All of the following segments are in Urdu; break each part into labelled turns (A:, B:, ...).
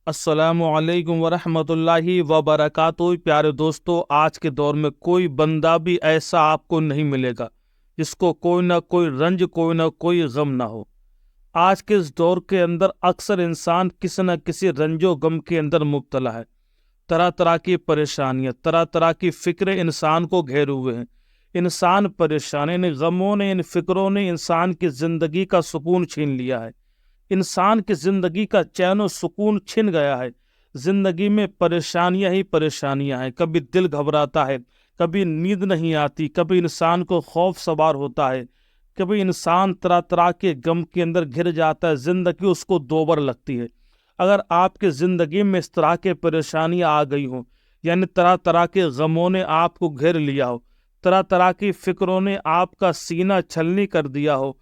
A: السلام علیکم ورحمۃ اللہ وبرکاتہ۔ پیارے دوستو، آج کے دور میں کوئی بندہ بھی ایسا آپ کو نہیں ملے گا جس کو کوئی نہ کوئی رنج، کوئی نہ کوئی غم نہ ہو۔ آج کے اس دور کے اندر اکثر انسان کسی نہ کسی رنج و غم کے اندر مبتلا ہے۔ طرح طرح کی پریشانیاں، طرح طرح کی فکریں انسان کو گھیرے ہوئے ہیں۔ انسان پریشان، ان غموں نے، ان فکروں نے انسان کی زندگی کا سکون چھین لیا ہے۔ انسان کی زندگی کا چین و سکون چھن گیا ہے۔ زندگی میں پریشانیاں ہی پریشانیاں ہیں۔ کبھی دل گھبراتا ہے، کبھی نیند نہیں آتی، کبھی انسان کو خوف سوار ہوتا ہے، کبھی انسان طرح طرح کے غم کے اندر گھر جاتا ہے، زندگی اس کو دوبر لگتی ہے۔ اگر آپ کی زندگی میں اس طرح کے پریشانیاں آ گئی ہوں، یعنی طرح طرح کے غموں نے آپ کو گھیر لیا ہو، طرح طرح کی فکروں نے آپ کا سینہ چھلنی کر دیا ہو،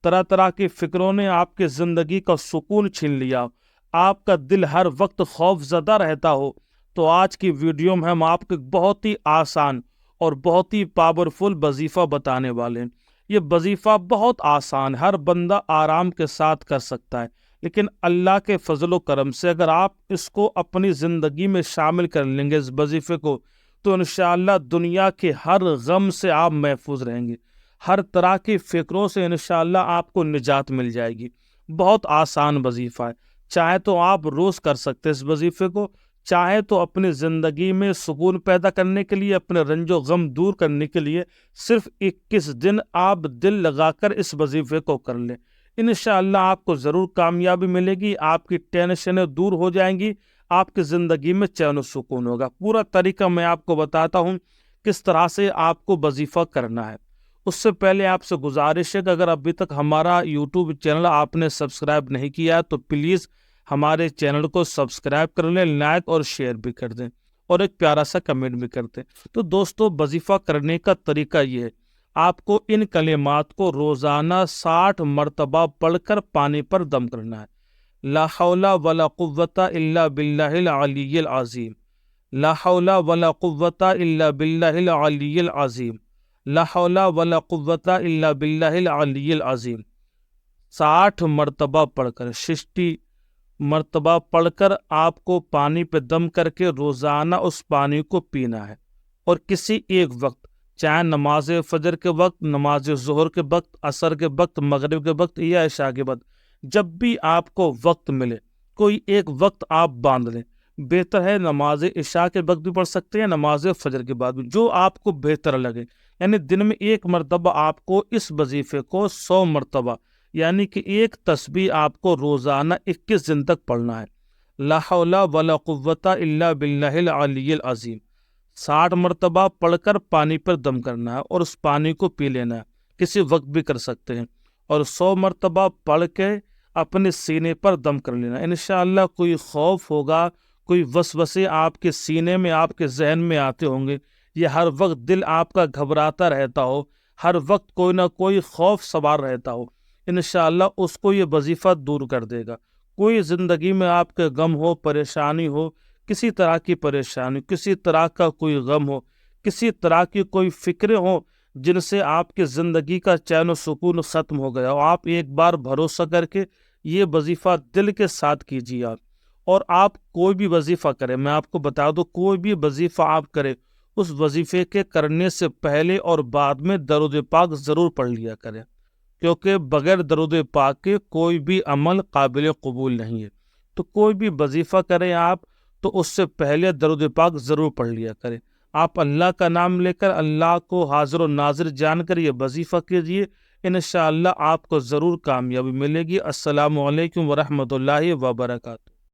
A: طرح طرح کی فکروں نے آپ کی زندگی کا سکون چھین لیا ہو، آپ کا دل ہر وقت خوف زدہ رہتا ہو، تو آج کی ویڈیو میں ہم آپ کو ایک بہت ہی آسان اور بہت ہی پاورفل وظیفہ بتانے والے ہیں۔ یہ وظیفہ بہت آسان، ہر بندہ آرام کے ساتھ کر سکتا ہے، لیکن اللہ کے فضل و کرم سے اگر آپ اس کو اپنی زندگی میں شامل کر لیں گے، اس وظیفے کو، تو انشاءاللہ دنیا کے ہر غم سے آپ محفوظ رہیں گے، ہر طرح کی فکروں سے انشاءاللہ آپ کو نجات مل جائے گی۔ بہت آسان وظیفہ ہے، چاہے تو آپ روز کر سکتے اس وظیفے کو، چاہے تو اپنی زندگی میں سکون پیدا کرنے کے لیے، اپنے رنج و غم دور کرنے کے لیے صرف 21 دن آپ دل لگا کر اس وظیفے کو کر لیں۔ انشاءاللہ آپ کو ضرور کامیابی ملے گی، آپ کی ٹینشنیں دور ہو جائیں گی، آپ کی زندگی میں چین و سکون ہوگا۔ پورا طریقہ میں آپ کو بتاتا ہوں کس طرح سے آپ کو وظیفہ کرنا ہے۔ اس سے پہلے آپ سے گزارش ہے کہ اگر ابھی تک ہمارا یوٹیوب چینل آپ نے سبسکرائب نہیں کیا ہے تو پلیز ہمارے چینل کو سبسکرائب کر لیں، لائک اور شیئر بھی کر دیں، اور ایک پیارا سا کمنٹ بھی کر دیں۔ تو دوستو، وظیفہ کرنے کا طریقہ یہ ہے، آپ کو ان کلمات کو روزانہ 60 مرتبہ پڑھ کر پانی پر دم کرنا ہے۔ لا حول ولا قوت الا باللہ العلی العظیم، لا حول ولا قوت الا باللہ العلی العظیم، لا حول ولا قوت الا باللہ العلی العظیم۔ 60 مرتبہ پڑھ کر، 60 مرتبہ پڑھ کر آپ کو پانی پہ دم کر کے روزانہ اس پانی کو پینا ہے، اور کسی ایک وقت، چاہے نماز فجر کے وقت، نماز ظہر کے وقت، عصر کے وقت، مغرب کے وقت یا عشاء کے وقت، جب بھی آپ کو وقت ملے کوئی ایک وقت آپ باندھ لیں۔ بہتر ہے نماز عشاء کے وقت بھی پڑھ سکتے ہیں، نماز فجر کے بعد بھی، جو آپ کو بہتر لگے۔ یعنی دن میں ایک مرتبہ آپ کو اس وظیفے کو 100 مرتبہ، یعنی کہ ایک تسبیح آپ کو روزانہ 21 دن تک پڑھنا ہے۔ لا حول ولا قوت الا باللہ العلی العظیم 60 مرتبہ پڑھ کر پانی پر دم کرنا ہے، اور اس پانی کو پی لینا ہے، کسی وقت بھی کر سکتے ہیں، اور 100 مرتبہ پڑھ کے اپنے سینے پر دم کر لینا ہے۔ انشاءاللہ کوئی خوف ہوگا، کوئی وسوسے آپ کے سینے میں، آپ کے ذہن میں آتے ہوں گے، یہ ہر وقت دل آپ کا گھبراتا رہتا ہو، ہر وقت کوئی نہ کوئی خوف سوار رہتا ہو، انشاءاللہ اس کو یہ وظیفہ دور کر دے گا۔ کوئی زندگی میں آپ کے غم ہو، پریشانی ہو، کسی طرح کی پریشانی، کسی طرح کا کوئی غم ہو، کسی طرح کی کوئی فکریں ہوں جن سے آپ کی زندگی کا چین و سکون ختم ہو گیا ہو، آپ ایک بار بھروسہ کر کے یہ وظیفہ دل کے ساتھ کیجیے آپ۔ اور آپ کوئی بھی وظیفہ کریں، میں آپ کو بتا دوں، کوئی بھی وظیفہ آپ کریں، اس وظیفے کے کرنے سے پہلے اور بعد میں درود پاک ضرور پڑھ لیا کریں، کیونکہ بغیر درود پاک کے کوئی بھی عمل قابل قبول نہیں ہے۔ تو کوئی بھی وظیفہ کریں آپ، تو اس سے پہلے درود پاک ضرور پڑھ لیا کریں۔ آپ اللہ کا نام لے کر، اللہ کو حاضر و ناظر جان کر یہ وظیفہ کیجیے، انشاءاللہ آپ کو ضرور کامیابی ملے گی۔ السلام علیکم ورحمۃ اللہ وبرکاتہ۔